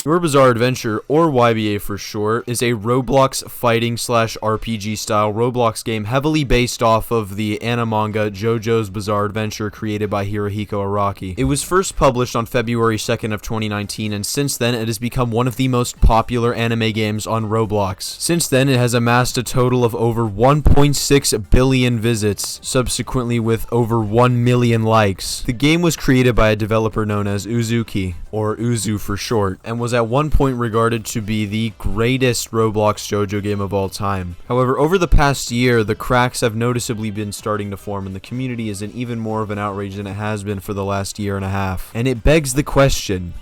ᴄՂᴇᴜ, or YBA for short, is a Roblox fighting / RPG style Roblox game heavily based off of the anime manga JoJo's Bizarre Adventure created by Hirohiko Araki. It was first published on February 2nd of 2019, and since then it has become one of the most popular anime games on Roblox. Since then it has amassed a total of over 1.6 billion visits, subsequently with over 1 million likes. The game was created by a developer known as Uzuki, or Uzu for short, and was at one point regarded to be the greatest Roblox JoJo game of all time. However, over the past year, the cracks have noticeably been starting to form, and the community is in even more of an outrage than it has been for the last year and a half. And it begs the question,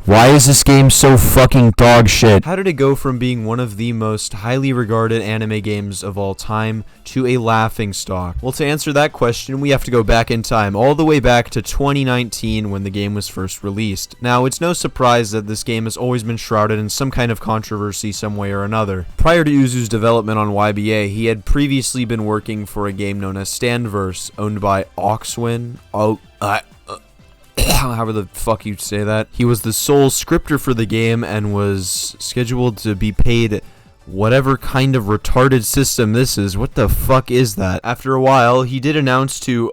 why is this game so fucking dog shit? How did it go from being one of the most highly regarded anime games of all time to a laughingstock? Well, to answer that question, we have to go back in time, all the way back to 2019 when the game was first released. Now, it's no surprise that this game has always been shrouded in some kind of controversy some way or another. Prior to Uzu's development on YBA, he had previously been working for a game known as Standverse, owned by Oxwin. However the fuck you say that. He was the sole scripter for the game and was scheduled to be paid whatever kind of retarded system this is. What the fuck is that? After a while, he did announce to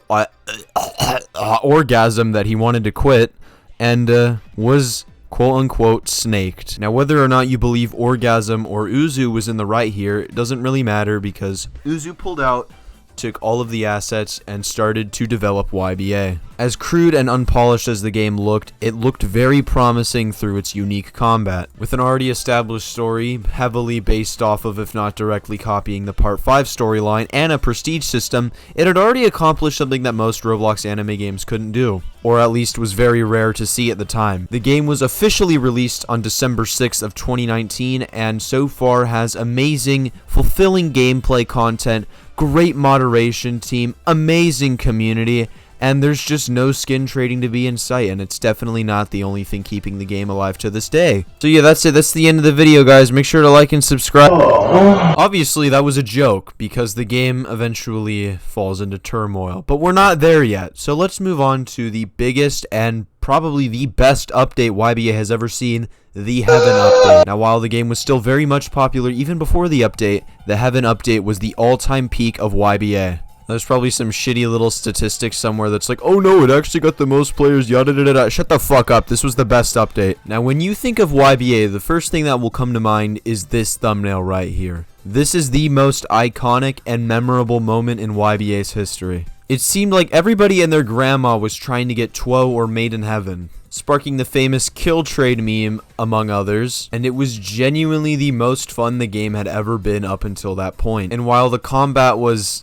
Orgasm that he wanted to quit and was quote-unquote snaked. Now, whether or not you believe Orgasm or Uzu was in the right here, it doesn't really matter because Uzu pulled out, took all of the assets, and started to develop YBA. As crude and unpolished as the game looked, it looked very promising through its unique combat. With an already established story, heavily based off of, if not directly copying, the Part 5 storyline, and a prestige system, it had already accomplished something that most Roblox anime games couldn't do, or at least was very rare to see at the time. The game was officially released on December 6th of 2019, and so far has amazing, fulfilling gameplay content, great moderation team, amazing community, and there's just no skin trading to be in sight, and it's definitely not the only thing keeping the game alive to this day. So yeah, that's it. That's the end of the video, guys. Make sure to like and subscribe. Obviously, that was a joke, because the game eventually falls into turmoil, but we're not there yet. So let's move on to the biggest and probably the best update YBA has ever seen, the Heaven update. Now, while the game was still very much popular even before the update, the Heaven update was the all-time peak of YBA. There's probably some shitty little statistics somewhere that's like, oh no, it actually got the most players, yada da da da. Shut the fuck up, this was the best update. Now, when you think of YBA, the first thing that will come to mind is this thumbnail right here. This is the most iconic and memorable moment in YBA's history. It seemed like everybody and their grandma was trying to get ᴂ or Made in Heaven, sparking the famous kill trade meme, among others, and it was genuinely the most fun the game had ever been up until that point. And while the combat was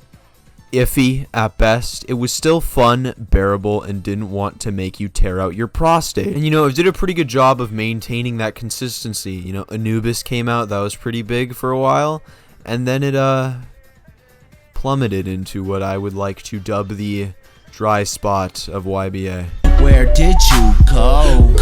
iffy at best, it was still fun, bearable, and didn't want to make you tear out your prostate. And you know, it did a pretty good job of maintaining that consistency. You know, Anubis came out, that was pretty big for a while, and then it plummeted into what I would like to dub the dry spot of YBA. Where did you go?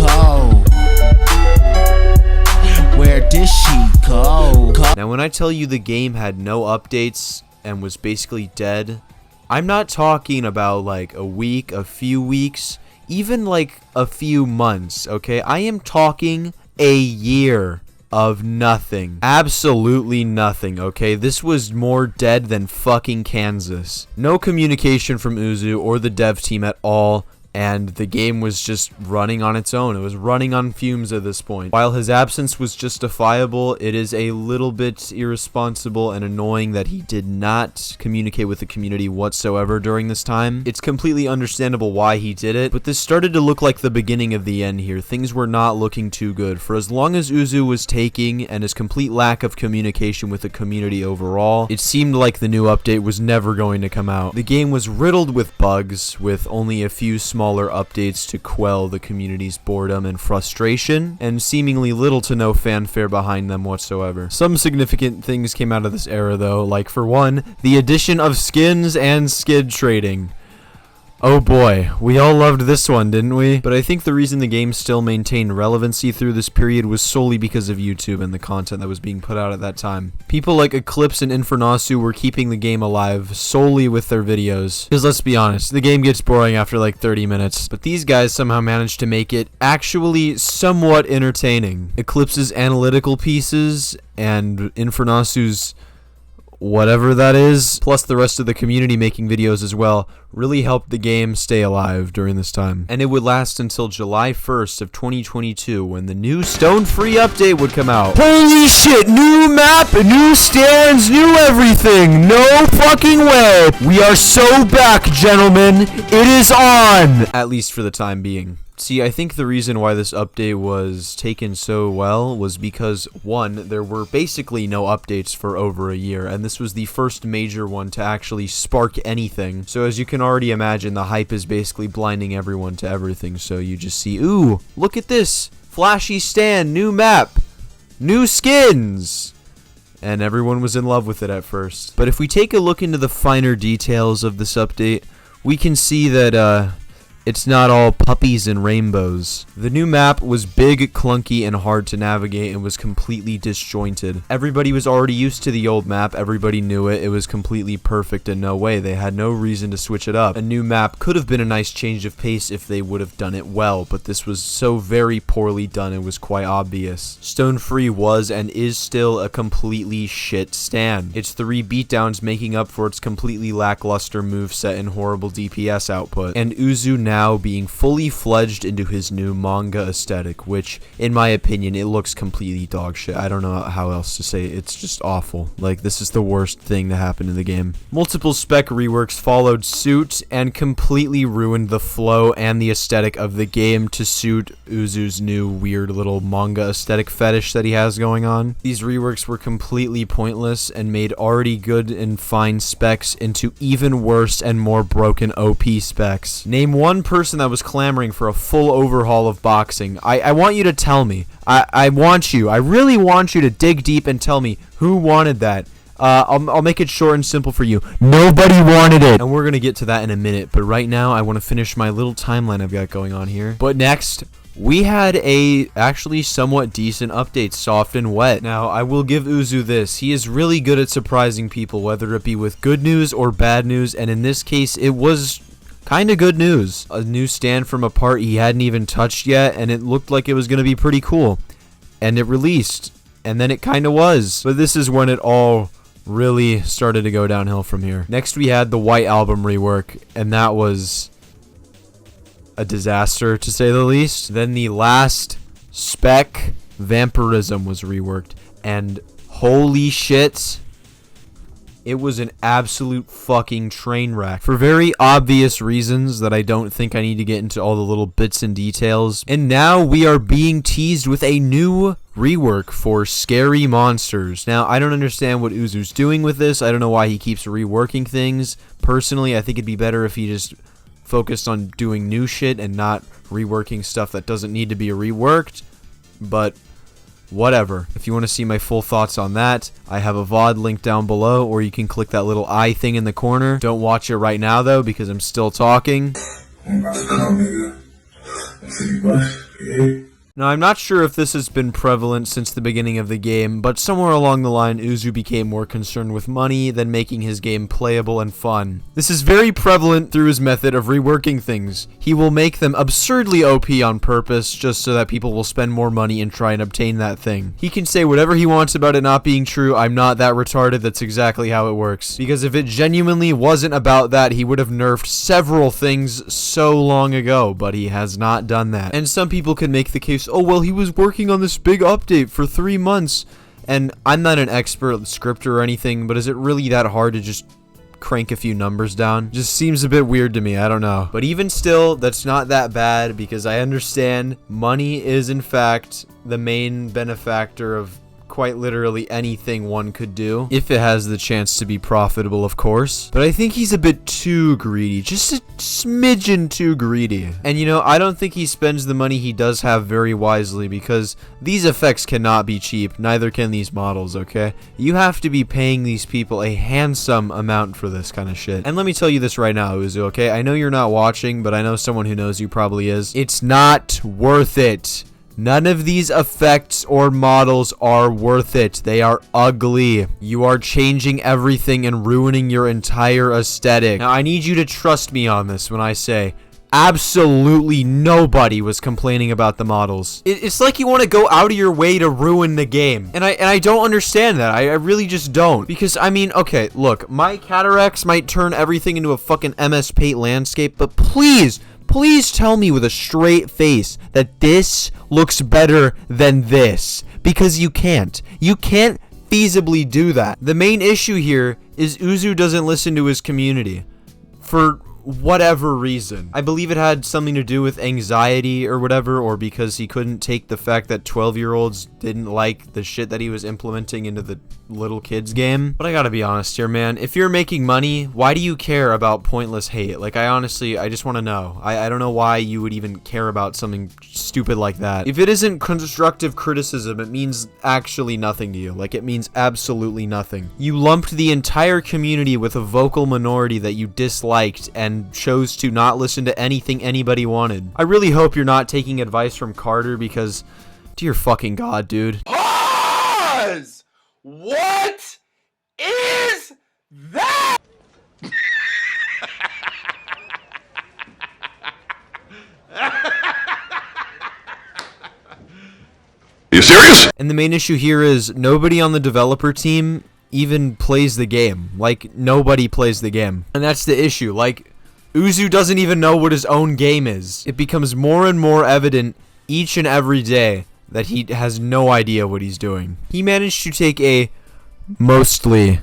Where did she go? Now, when I tell you the game had no updates and was basically dead, I'm not talking about like a week, a few weeks, even like a few months, okay? I am talking a year of nothing. Absolutely nothing, okay? This was more dead than fucking Kansas. No communication from Uzu or the dev team at all, and the game was just running on its own. It was running on fumes at this point. While his absence was justifiable, it is a little bit irresponsible and annoying that he did not communicate with the community whatsoever during this time. It's completely understandable why he did it, but this started to look like the beginning of the end here. Things were not looking too good. For as long as Uzu was taking, and his complete lack of communication with the community overall, it seemed like the new update was never going to come out. The game was riddled with bugs, with only a few smaller updates to quell the community's boredom and frustration, and seemingly little to no fanfare behind them whatsoever. Some significant things came out of this era though, like for one, the addition of skins and skid trading. Oh boy, we all loved this one, didn't we? But I think the reason the game still maintained relevancy through this period was solely because of YouTube and the content that was being put out at that time. People like ᴄᴇʟ and ᴛɪᴍᴜ were keeping the game alive solely with their videos. Because let's be honest, the game gets boring after like 30 minutes. But these guys somehow managed to make it actually somewhat entertaining. ᴄᴇʟ's analytical pieces and ᴛɪᴍᴜ's whatever that is, plus the rest of the community making videos as well, really helped the game stay alive during this time. And it would last until July 1st of 2022 when the new Stone-Free update would come out. Holy shit, new map, new stands, new everything. No fucking way. We are so back, gentlemen. It is on. At least for the time being. See, I think the reason why this update was taken so well was because, one, there were basically no updates for over a year, and this was the first major one to actually spark anything. So as you can already imagine, the hype is basically blinding everyone to everything, so you just see, ooh, look at this, flashy stand, new map, new skins! And everyone was in love with it at first. But if we take a look into the finer details of this update, we can see that, it's not all puppies and rainbows. The new map was big, clunky, and hard to navigate and was completely disjointed. Everybody was already used to the old map, everybody knew it, it was completely perfect in no way, they had no reason to switch it up. A new map could have been a nice change of pace if they would have done it well, but this was so very poorly done it was quite obvious. Stone-Free was and is still a completely shit stand. It's 3 beatdowns making up for its completely lackluster moveset and horrible DPS output, and Uzu now being fully fledged into his new manga aesthetic, which, in my opinion, it looks completely dog shit. I don't know how else to say it. It's just awful. Like, this is the worst thing to happen in the game. Multiple spec reworks followed suit and completely ruined the flow and the aesthetic of the game to suit Uzu's new weird little manga aesthetic fetish that he has going on. These reworks were completely pointless and made already good and fine specs into even worse and more broken OP specs. Name one person that was clamoring for a full overhaul of boxing. I want you to tell me. I really want you to dig deep and tell me who wanted that. I'll make it short and simple for you. Nobody wanted it. And we're going to get to that in a minute. But right now, I want to finish my little timeline I've got going on here. But next, we had a actually somewhat decent update, soft and wet. Now, I will give Uzu this. He is really good at surprising people, whether it be with good news or bad news. And in this case, it was kind of good news. A new stand from a part he hadn't even touched yet, and it looked like it was going to be pretty cool. And it released, and then it kind of was. But this is when it all really started to go downhill from here. Next we had the White Album rework, and that was a disaster to say the least. Then the last spec, Vampirism, was reworked, and holy shit, it was an absolute fucking train wreck. For very obvious reasons that I don't think I need to get into all the little bits and details. And now we are being teased with a new rework for Scary Monsters. Now, I don't understand what Uzu's doing with this. I don't know why he keeps reworking things. Personally, I think it'd be better if he just focused on doing new shit and not reworking stuff that doesn't need to be reworked. But whatever. If you want to see my full thoughts on that, I have a VOD link down below, or you can click that little eye thing in the corner. Don't watch it right now, though, because I'm still talking. Now, I'm not sure if this has been prevalent since the beginning of the game, but somewhere along the line, Uzu became more concerned with money than making his game playable and fun. This is very prevalent through his method of reworking things. He will make them absurdly OP on purpose, just so that people will spend more money and try and obtain that thing. He can say whatever he wants about it not being true. I'm not that retarded. That's exactly how it works. Because if it genuinely wasn't about that, he would have nerfed several things so long ago, but he has not done that. And some people can make the case, oh, well, he was working on this big update for 3 months. And I'm not an expert scripter or anything, but is it really that hard to just crank a few numbers down? Just seems a bit weird to me. I don't know. But even still, that's not that bad, because I understand money is, in fact, the main benefactor of quite literally anything one could do, if it has the chance to be profitable, of course. But I think he's a bit too greedy, just a smidgen too greedy. And you know, I don't think he spends the money he does have very wisely, because these effects cannot be cheap, neither can these models, okay? You have to be paying these people a handsome amount for this kind of shit. And let me tell you this right now, Uzu, okay? I know you're not watching, but I know someone who knows you probably is. It's not worth it. None of these effects or models are worth it. They are ugly. You are changing everything and ruining your entire aesthetic. Now, I need you to trust me on this when I say absolutely nobody was complaining about the models. It's like you want to go out of your way to ruin the game. And I don't understand that. I really just don't. Because, I mean, okay, look, my cataracts might turn everything into a fucking MS Paint landscape, but please tell me with a straight face that this looks better than this. Because you can't. You can't feasibly do that. The main issue here is Uzu doesn't listen to his community. For whatever reason. I believe it had something to do with anxiety or whatever, or because he couldn't take the fact that 12-year-olds didn't like the shit that he was implementing into the little kids game. But I gotta be honest here, man. If you're making money, why do you care about pointless hate? Like, I just want to know. I don't know why you would even care about something stupid like that. If it isn't constructive criticism, it means actually nothing to you. Like, it means absolutely nothing. You lumped the entire community with a vocal minority that you disliked and chose to not listen to anything anybody wanted. I really hope you're not taking advice from Carter, because dear fucking god, dude. Pause! What is that? You serious? And the main issue here is nobody on the developer team even plays the game. Like, nobody plays the game. And that's the issue. Like, Uzu doesn't even know what his own game is. It becomes more and more evident each and every day that he has no idea what he's doing. He managed to take a mostly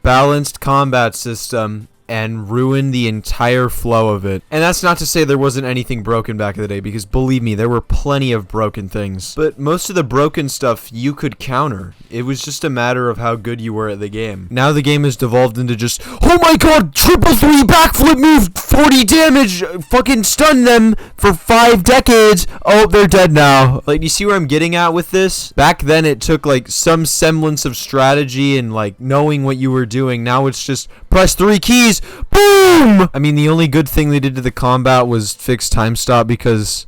balanced combat system and ruin the entire flow of it. And that's not to say there wasn't anything broken back in the day, because believe me, there were plenty of broken things. But most of the broken stuff you could counter. It was just a matter of how good you were at the game. Now the game has devolved into just, oh my god, 333 backflip move, 40 damage, fucking stun them for 5 decades. Oh, they're dead now. Like, you see where I'm getting at with this? Back then it took like some semblance of strategy and like knowing what you were doing. Now it's just press 3 keys, boom! I mean, the only good thing they did to the combat was fix time stop, because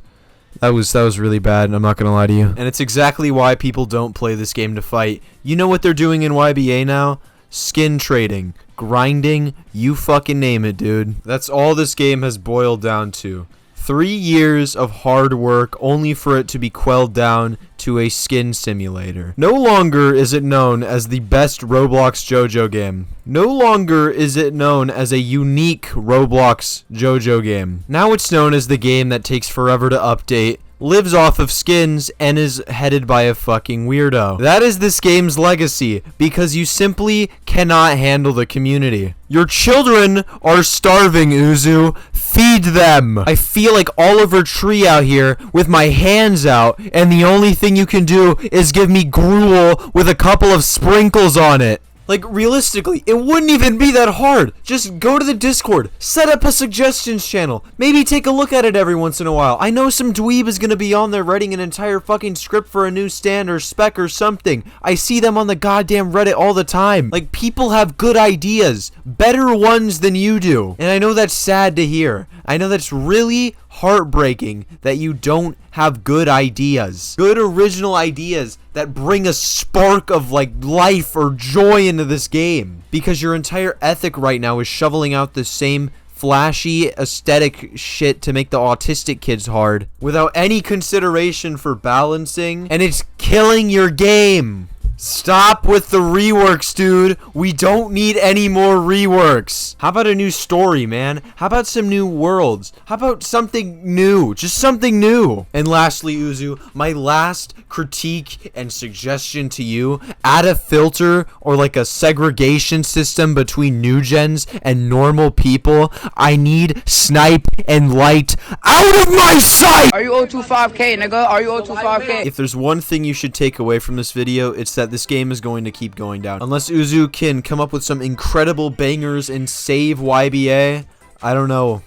that was really bad, I'm not gonna lie to you. And it's exactly why people don't play this game to fight. You know what they're doing in YBA now? Skin trading, grinding, you fucking name it, dude. That's all this game has boiled down to. 3 years of hard work only for it to be quelled down to a skin simulator. No longer is it known as the best Roblox JoJo game. No longer is it known as a unique Roblox JoJo game. Now it's known as the game that takes forever to update, lives off of skins, and is headed by a fucking weirdo. That is this game's legacy, because you simply cannot handle the community. Your children are starving, Uzu. Feed them. I feel like Oliver Tree out here with my hands out, and the only thing you can do is give me gruel with a couple of sprinkles on it. Like, realistically, it wouldn't even be that hard. Just go to the Discord, set up a suggestions channel, maybe take a look at it every once in a while. I know some dweeb is gonna be on there writing an entire fucking script for a new stand or spec or something. I see them on the goddamn Reddit all the time. Like, people have good ideas, better ones than you do. And I know that's sad to hear. I know that's really heartbreaking that you don't have good ideas. Good original ideas that bring a spark of like life or joy into this game. Because your entire ethic right now is shoveling out the same flashy aesthetic shit to make the autistic kids hard without any consideration for balancing, and it's killing your game. Stop with the reworks, dude. We don't need any more reworks. How about a new story, man? How about some new worlds? How about something new? Just something new. And lastly, Uzu, my last critique and suggestion to you, add a filter or like a segregation system between new gens and normal people. I need snipe and light out of my sight! Are you 025K, nigga? Are you 025K? If there's one thing you should take away from this video, it's that this game is going to keep going down. Unless Uzu can come up with some incredible bangers and save YBA, I don't know,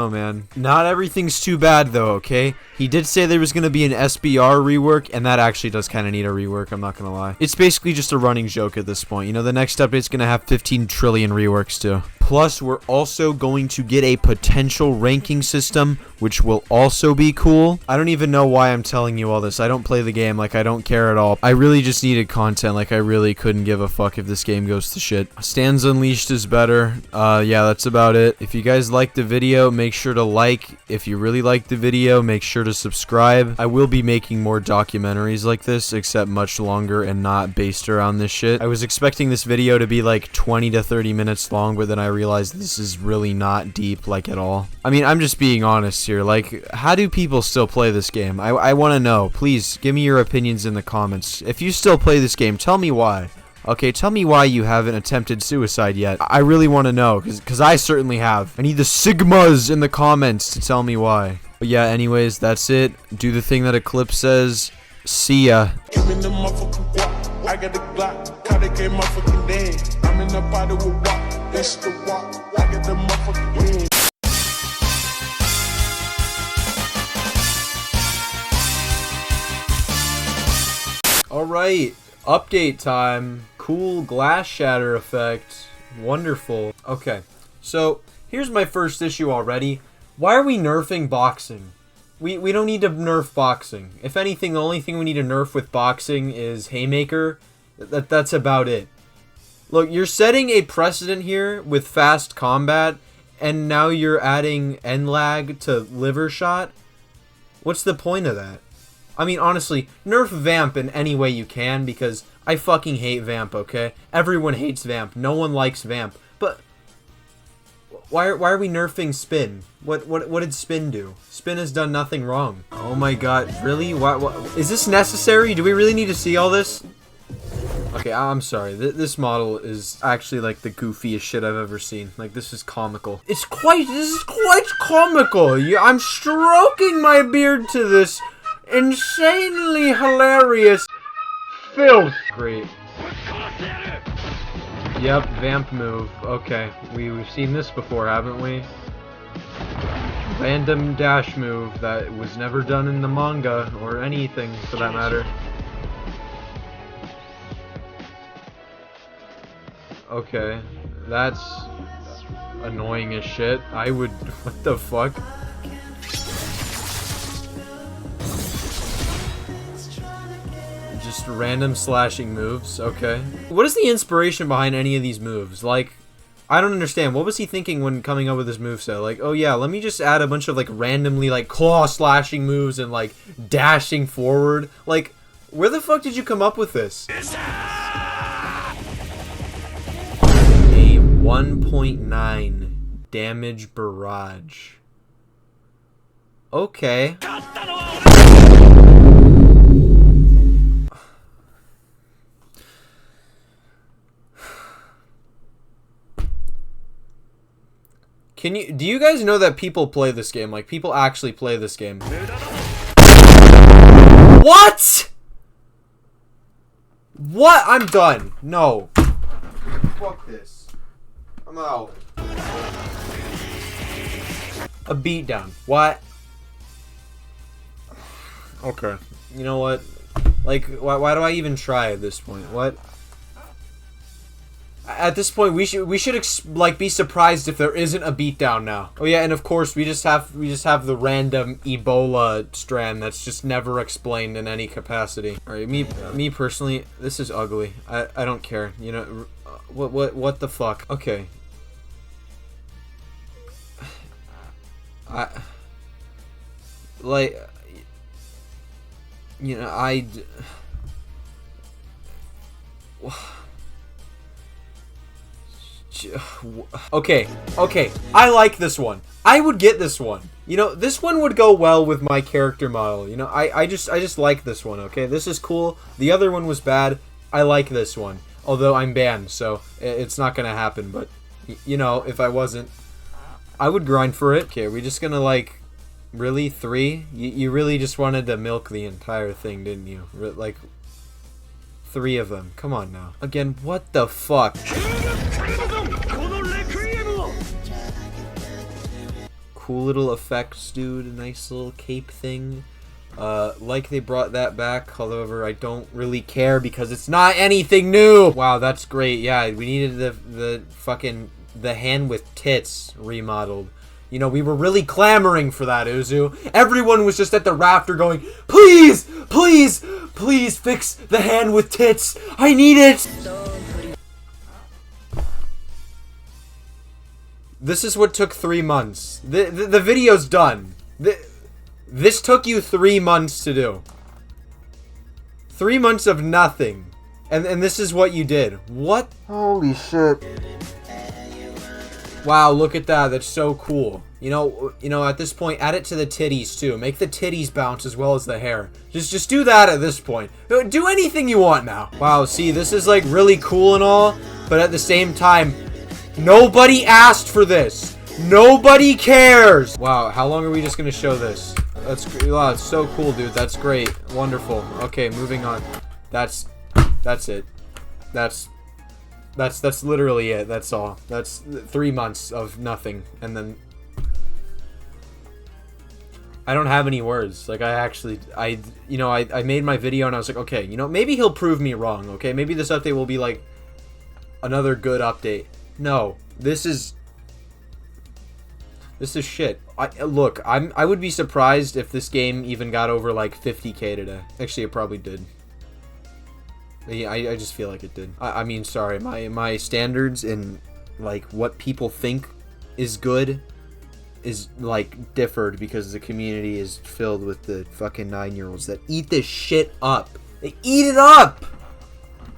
man. Not everything's too bad, though, okay? He did say there was going to be an SBR rework, and that actually does kind of need a rework, I'm not going to lie. It's basically just a running joke at this point. You know, the next update's going to have 15 trillion reworks, too. Plus, we're also going to get a potential ranking system, which will also be cool. I don't even know why I'm telling you all this. I don't play the game, like, I don't care at all. I really just needed content, like, I really couldn't give a fuck if this game goes to shit. Stands Unleashed is better. Yeah, that's about it. If you guys liked the video, make sure to like. If you really liked the video, make sure to subscribe. I will be making more documentaries like this, except much longer and not based around this shit. I was expecting this video to be like 20 to 30 minutes long, but then I realized this is really not deep, like, at all. I mean, I'm just being honest here. Like, how do people still play this game? I want to know. Please, give me your opinions in the comments. If you still play this game, tell me why. Okay, tell me why you haven't attempted suicide yet. I really want to know, because I certainly have. I need the Sigmas in the comments to tell me why. But yeah, anyways, that's it. Do the thing that Eclipse says. See ya. Give me the motherfucking guap. I got the Glock. Cause they came motherfucking dead. I'm in the party with WAP. That's the WAP. I got the motherfucking wind. Alright, update time. Cool glass shatter effect. Wonderful. Okay, so here's my first issue already. Why are we nerfing boxing? We don't need to nerf boxing. If anything, the only thing we need to nerf with boxing is Haymaker. That's about it. Look, you're setting a precedent here with fast combat, and now you're adding end lag to liver shot. What's the point of that? I mean, honestly, nerf Vamp in any way you can, because I fucking hate Vamp, okay? Everyone hates Vamp. No one likes Vamp. But why are we nerfing Spin? What did Spin do? Spin has done nothing wrong. Oh my god, really? What is this necessary? Do we really need to see all this? Okay, I'm sorry. This model is actually like the goofiest shit I've ever seen. Like, this is comical. This is quite comical. I'm stroking my beard to this insanely hilarious filth. Great. Yep, Vamp move. Okay, we've seen this before, haven't we? Random dash move that was never done in the manga, or anything for that matter. Okay, that's annoying as shit. I would... what the fuck? Just random slashing moves, okay. What is the inspiration behind any of these moves? Like, I don't understand. What was he thinking when coming up with this moveset? Like, oh yeah, let me just add a bunch of like randomly like claw slashing moves and like dashing forward. Like, where the fuck did you come up with this? A 1.9 damage barrage. Okay. Do you guys know that people play this game? Like, people actually play this game. What? What? I'm done. No. Fuck this. I'm out. A beatdown. What? Okay. You know what? Like, why do I even try at this point? What? At this point, we should like be surprised if there isn't a beatdown now. Oh yeah, and of course we just have the random Ebola strand that's just never explained in any capacity. All right, me personally, this is ugly. I don't care. You know, what the fuck? Okay. Like, you know, Okay, I like this one. I would get this one. You know, this one would go well with my character model. You know, I just like this one, okay? This is cool. The other one was bad. I like this one. Although I'm banned, so it's not gonna happen, but, you know, if I wasn't, I would grind for it. Okay, are we just gonna, like, really? 3? You really just wanted to milk the entire thing, didn't you? Like, 3 of them. Come on now. Again, what the fuck? Cool little effects, dude. Nice little cape thing. Like they brought that back. However, I don't really care because it's not anything new. Wow, that's great. Yeah, we needed the fucking the hand with tits remodeled. You know, we were really clamoring for that, Uzu. Everyone was just at the rafter going, please, please, please fix the hand with tits. I need it. This is what took 3 months. The video's done. This took you 3 months to do. 3 months of nothing. And this is what you did. What? Holy shit. Wow, look at that. That's so cool. You know, at this point, add it to the titties too. Make the titties bounce as well as the hair. Just do that at this point. Do anything you want now. Wow, see, this is like really cool and all, but at the same time, nobody asked for this. Nobody cares. Wow, how long are we just gonna show this? Wow, it's so cool, dude. That's great. Wonderful. Okay, moving on. That's it. That's literally it. That's all. That's 3 months of nothing, and then I don't have any words. Like, I made my video and I was like, okay, you know, maybe he'll prove me wrong. Okay, maybe this update will be like another good update. No, this is shit. I would be surprised if this game even got over like 50k today. Actually, it probably did. Yeah, I just feel like it did. I mean, sorry, my standards in like what people think is good is like differed because the community is filled with the fucking 9-year-olds that eat this shit up. They eat it up.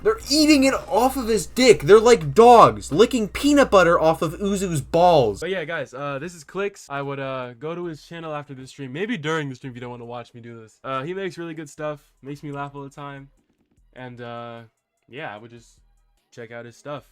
They're eating it off of his dick. They're like dogs licking peanut butter off of Uzu's balls. But yeah, guys, this is Clicks. I would go to his channel after this stream, maybe during the stream if you don't want to watch me do this. He makes really good stuff, makes me laugh all the time, and yeah, I would just check out his stuff.